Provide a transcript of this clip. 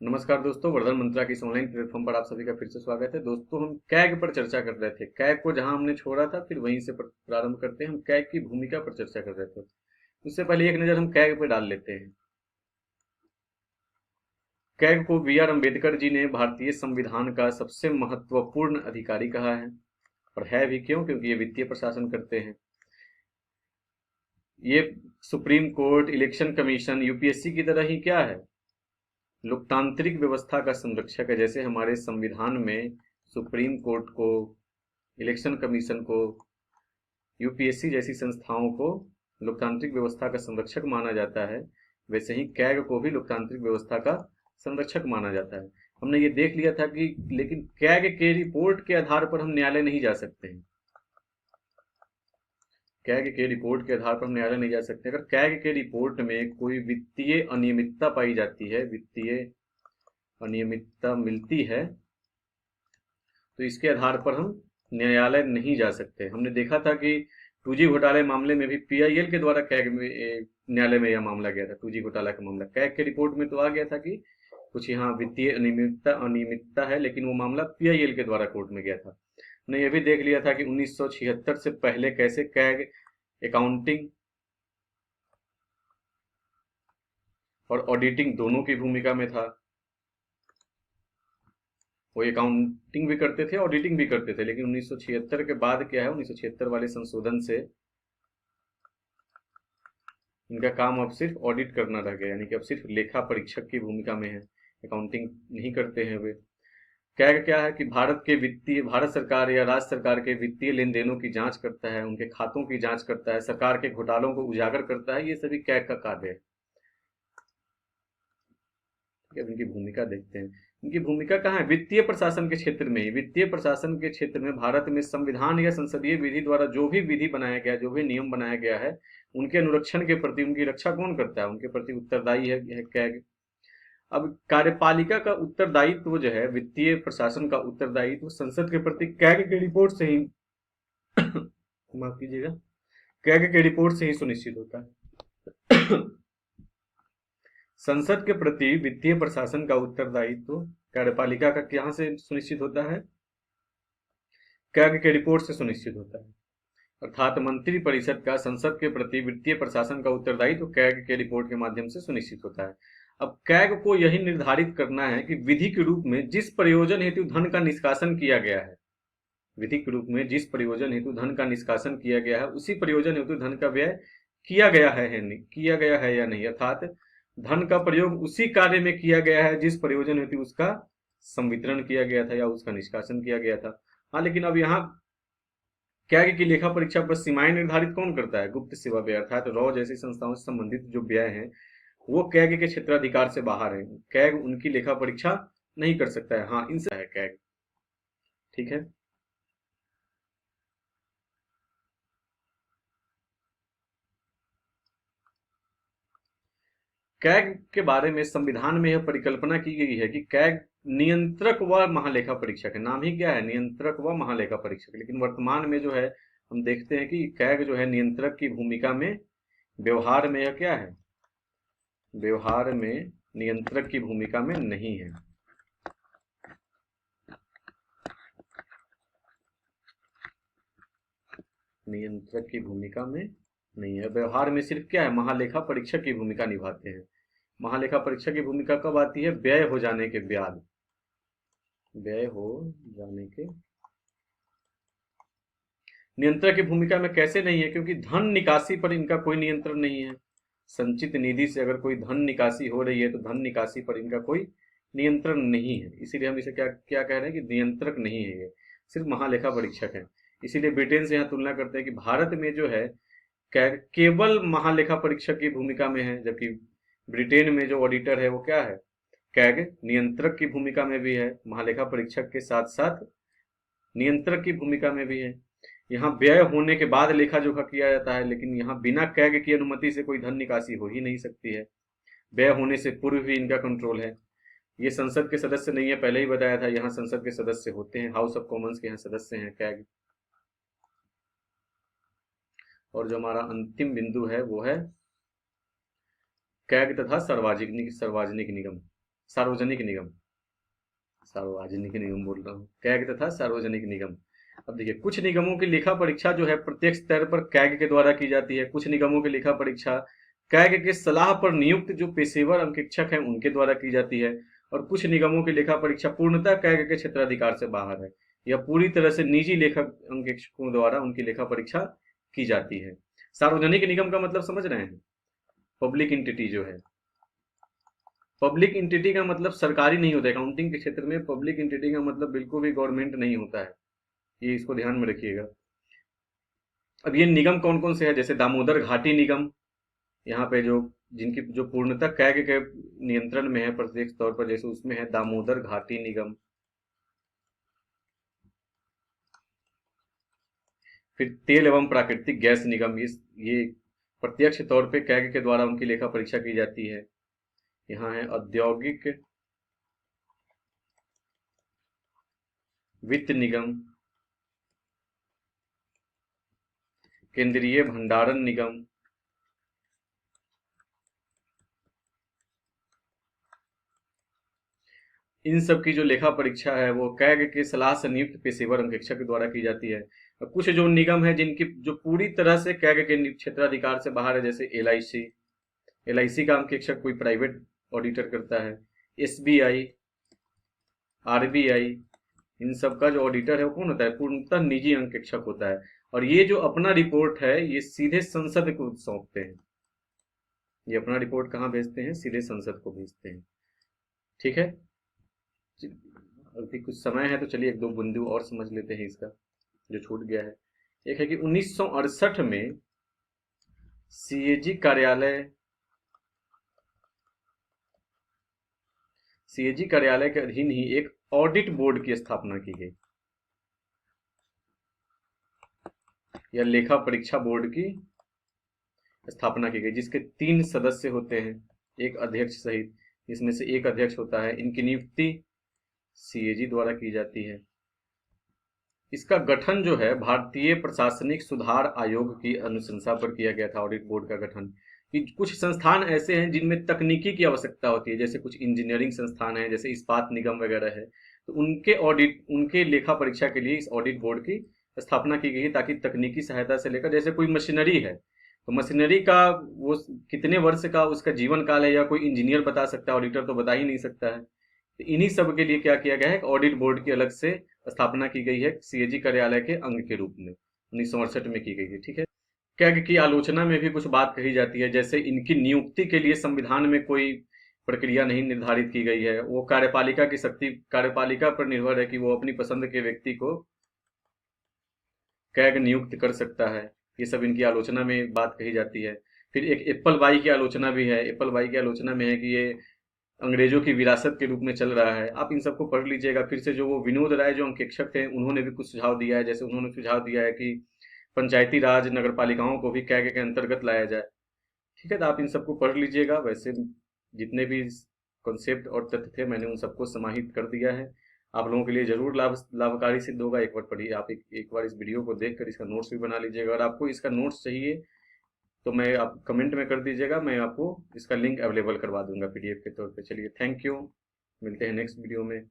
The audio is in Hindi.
नमस्कार दोस्तों, वर्धन मंत्रा की इस ऑनलाइन प्लेटफॉर्म पर आप सभी का फिर से स्वागत है। दोस्तों, हम कैग पर चर्चा कर रहे थे। कैग को जहां हमने छोड़ा था फिर वहीं से प्रारंभ करते हैं। हम कैग की भूमिका पर चर्चा कर रहे थे। उससे पहले एक नज़र हम कैग पर डाल लेते हैं। कैग को बी आर अम्बेडकर जी ने भारतीय संविधान का सबसे महत्वपूर्ण अधिकारी कहा है। और है भी क्यों? क्योंकि ये वित्तीय प्रशासन करते हैं। ये supreme court, election commission, UPSC की तरह ही क्या है, लोकतांत्रिक व्यवस्था का संरक्षक है। जैसे हमारे संविधान में सुप्रीम कोर्ट को, इलेक्शन कमीशन को, यूपीएससी जैसी संस्थाओं को लोकतांत्रिक व्यवस्था का संरक्षक माना जाता है, वैसे ही कैग को भी लोकतांत्रिक व्यवस्था का संरक्षक माना जाता है। हमने ये देख लिया था कि लेकिन कैग के रिपोर्ट के आधार पर हम न्यायालय नहीं जा सकते हैं। कैग के रिपोर्ट के आधार पर हम न्यायालय नहीं जा सकते। अगर कैग के रिपोर्ट में कोई वित्तीय अनियमितता पाई जाती है, वित्तीय अनियमितता मिलती है, तो इसके आधार पर हम न्यायालय नहीं जा सकते। हमने देखा था कि 2G घोटाले मामले में भी पीआईएल के द्वारा कैग में न्यायालय में यह मामला गया था। 2G घोटाला का मामला कैग के रिपोर्ट में तो आ गया था कि कुछ यहाँ वित्तीय अनियमितता है, लेकिन वो मामला पीआईएल के द्वारा कोर्ट में गया था। हमने ये भी देख लिया था कि 1976 से पहले कैसे कैग अकाउंटिंग और ऑडिटिंग दोनों की भूमिका में था। वो अकाउंटिंग भी करते थे, ऑडिटिंग भी करते थे, लेकिन 1976 के बाद क्या है, 1976 वाले संशोधन से इनका काम अब सिर्फ ऑडिट करना रह गया, यानी कि अब सिर्फ लेखा परीक्षक की भूमिका में है, अकाउंटिंग नहीं करते हैं वे। क्या है कि भारत सरकार या राज्य सरकार के वित्तीय लेन देनों की जांच करता है, उनके खातों की जांच करता है, सरकार के घोटालों को उजागर करता है। ये सभी कैग का कार्य है। अब इनकी भूमिका देखते हैं। इनकी भूमिका कहाँ है? वित्तीय प्रशासन के क्षेत्र में ही। वित्तीय प्रशासन के क्षेत्र में भारत में संविधान या संसदीय विधि द्वारा जो भी विधि बनाया गया, जो भी नियम बनाया गया है, उनके अनुरक्षण के प्रति, उनकी रक्षा कौन करता है? उनके प्रति उत्तरदायी है कैग। अब कार्यपालिका का उत्तरदायित्व जो है, वित्तीय प्रशासन का उत्तरदायित्व संसद के प्रति कैग के रिपोर्ट से ही माफ कीजिएगा, कैग के रिपोर्ट से ही सुनिश्चित होता है। संसद के प्रति वित्तीय प्रशासन का उत्तरदायित्व कार्यपालिका का कहां से सुनिश्चित होता है? कैग के रिपोर्ट से सुनिश्चित होता है। अर्थात मंत्री परिषद का संसद के प्रति वित्तीय प्रशासन का उत्तरदायित्व कैग के रिपोर्ट के माध्यम से सुनिश्चित होता है। अब कैग को यही निर्धारित करना है कि विधि के रूप में जिस प्रयोजन हेतु धन का निष्कासन किया गया है, विधि के रूप में जिस प्रयोजन हेतु धन का निष्कासन किया गया है, उसी प्रयोजन हेतु धन का व्यय किया गया है या नहीं। अर्थात धन का प्रयोग उसी कार्य में किया गया है जिस प्रयोजन हेतु उसका संवितरण किया गया था या उसका निष्कासन किया गया था। हाँ, लेकिन अब यहाँ कैग की लेखा परीक्षा पर सीमाएं निर्धारित कौन करता है? गुप्त सेवा व्यय, अर्थात रॉ जैसी संस्थाओं से संबंधित जो व्यय हैं, वो कैग के क्षेत्राधिकार से बाहर है। कैग उनकी लेखा परीक्षा नहीं कर सकता है। हाँ, इनसे है कैग। ठीक है। कैग के बारे में संविधान में यह परिकल्पना की गई है कि कैग नियंत्रक व महालेखा परीक्षक है। नाम ही क्या है? नियंत्रक व महालेखा परीक्षक। लेकिन वर्तमान में जो है, हम देखते हैं कि कैग जो है नियंत्रक की भूमिका में, व्यवहार में यह क्या है? व्यवहार में नियंत्रक की भूमिका में नहीं है। नियंत्रक की भूमिका में नहीं है। व्यवहार में सिर्फ क्या है? महालेखा परीक्षक की भूमिका निभाते हैं। महालेखा परीक्षक की भूमिका कब आती है? व्यय हो जाने के बाद। व्यय हो जाने के। नियंत्रक की भूमिका में कैसे नहीं है? क्योंकि धन निकासी पर इनका कोई नियंत्रण नहीं है। संचित निधि से अगर कोई धन निकासी हो रही है तो धन निकासी पर इनका कोई नियंत्रण नहीं है। इसीलिए हम इसे क्या क्या कह रहे हैं कि नियंत्रक नहीं है, ये सिर्फ महालेखा परीक्षक है। इसीलिए ब्रिटेन से यहाँ तुलना करते हैं कि भारत में जो है केवल महालेखा परीक्षक की भूमिका में है, जबकि ब्रिटेन में जो ऑडिटर है वो क्या है? कैग नियंत्रक की भूमिका में भी है, महालेखा परीक्षक के साथ साथ नियंत्रक की भूमिका में भी है। यहाँ व्यय होने के बाद लेखा जोखा किया जाता है, लेकिन यहाँ बिना कैग की अनुमति से कोई धन निकासी हो ही नहीं सकती है। व्यय होने से पूर्व भी इनका कंट्रोल है। ये संसद के सदस्य नहीं है, पहले ही बताया था। यहाँ संसद के सदस्य होते हैं, हाउस ऑफ कॉमन्स के यहाँ सदस्य हैं कैग। और जो हमारा अंतिम बिंदु है वो है कैग तथा सार्वजनिक निगम। सार्वजनिक निगम, सार्वजनिक निगम बोल रहा हूँ, कैग तथा सार्वजनिक निगम। अब देखिए, कुछ निगमों की लेखा परीक्षा जो है प्रत्यक्ष स्तर पर कैग के द्वारा की जाती है, कुछ निगमों की लेखा परीक्षा कैग के सलाह पर नियुक्त जो पेशेवर अंकेक्षक हैं उनके द्वारा की जाती है, और कुछ निगमों की लेखा परीक्षा पूर्णतः कैग के क्षेत्राधिकार से बाहर है, या पूरी तरह से निजी लेखक अंकेक्षकों द्वारा उनकी लेखा परीक्षा की जाती है। सार्वजनिक निगम का मतलब समझ रहे हैं? पब्लिक इंटिटी जो है, पब्लिक इंटिटी का मतलब सरकारी नहीं होता है। अकाउंटिंग के क्षेत्र में पब्लिक इंटिटी का मतलब बिल्कुल भी गवर्नमेंट नहीं होता है, ये इसको ध्यान में रखिएगा। अब ये निगम कौन कौन से हैं, जैसे दामोदर घाटी निगम, यहाँ पे जो जिनकी जो पूर्णतः कैग के नियंत्रण में है प्रत्यक्ष तौर पर, जैसे उसमें है दामोदर घाटी निगम। फिर तेल एवं प्राकृतिक गैस निगम, ये प्रत्यक्ष तौर पे कैग के द्वारा उनकी लेखा परीक्षा की जाती है। यहाँ है औद्योगिक वित्त निगम, केंद्रीय भंडारण निगम, इन सब की जो लेखा परीक्षा है वो कैग के सलाह से नियुक्त पेशेवर अंकेक्षक के द्वारा की जाती है। और कुछ जो निगम है जिनकी जो पूरी तरह से कैग के क्षेत्राधिकार से बाहर है, जैसे एलआईसी, एलआईसी का अंकेक्षक कोई प्राइवेट ऑडिटर करता है, एसबीआई, आरबीआई, इन सब का जो ऑडिटर है वो कौन होता है? पूर्णतः निजी अंकेक्षक होता है। और ये जो अपना रिपोर्ट है ये सीधे संसद को सौंपते हैं, ये अपना रिपोर्ट कहाँ भेजते हैं? सीधे संसद को भेजते हैं। ठीक है, अभी कुछ समय है तो चलिए एक दो बिंदु और समझ लेते हैं इसका जो छूट गया है। एक है कि 1968 में सीएजी कार्यालय, सीएजी कार्यालय के अधीन ही एक ऑडिट बोर्ड की स्थापना की गई, या लेखा परीक्षा बोर्ड की स्थापना की गई, जिसके 3 सदस्य होते हैं, एक अध्यक्ष सहित, इसमें से एक अध्यक्ष होता है। इनकी नियुक्ति सीएजी द्वारा की जाती है। इसका गठन जो है भारतीय प्रशासनिक सुधार आयोग की अनुशंसा पर किया गया था, ऑडिट बोर्ड का गठन। कि कुछ संस्थान ऐसे हैं जिनमें तकनीकी की आवश्यकता होती है, जैसे कुछ इंजीनियरिंग संस्थान है, जैसे इस्पात निगम वगैरह है, तो उनके ऑडिट, उनके लेखा परीक्षा के लिए इस ऑडिट बोर्ड की स्थापना की गई है, ताकि तकनीकी सहायता से लेकर, जैसे कोई मशीनरी है तो मशीनरी का वो कितने वर्ष का उसका जीवन काल है, या कोई इंजीनियर बता सकता है, ऑडिटर तो बता ही नहीं सकता है। तो इन्हीं सब के लिए क्या किया गया है, ऑडिट बोर्ड की अलग से स्थापना की गई है, सीएजी कार्यालय के अंग के रूप में 1968 में की गई है। ठीक है, कैग की आलोचना में भी कुछ बात कही जाती है, जैसे इनकी नियुक्ति के लिए संविधान में कोई प्रक्रिया नहीं निर्धारित की गई है, वो कार्यपालिका की शक्ति, कार्यपालिका पर निर्भर है कि वो अपनी पसंद के व्यक्ति को कैग नियुक्त कर सकता है। ये सब इनकी आलोचना में बात कही जाती है। फिर एक एप्पल बाई की आलोचना भी है, एप्पल बाई की आलोचना में है कि ये अंग्रेजों की विरासत के रूप में चल रहा है। आप इन सबको पढ़ लीजिएगा। फिर से जो वो विनोद राय जो अंकेक्षक थे उन्होंने भी कुछ सुझाव दिया है, जैसे उन्होंने सुझाव दिया है कि पंचायती राज नगर पालिकाओं को भी कैग के अंतर्गत लाया जाए। ठीक है, तो आप इन सबको पढ़ लीजिएगा। वैसे जितने भी कॉन्सेप्ट और तथ्य थे मैंने उन सबको समाहित कर दिया है, आप लोगों के लिए जरूर लाभकारी सिद्ध होगा। एक बार पढ़िए, आप एक बार इस वीडियो को देखकर इसका नोट्स भी बना लीजिएगा। अगर आपको इसका नोट्स चाहिए तो मैं आप कमेंट में कर दीजिएगा, मैं आपको इसका लिंक अवेलेबल करवा दूंगा पीडीएफ के तौर पे। चलिए, थैंक यू, मिलते हैं नेक्स्ट वीडियो में।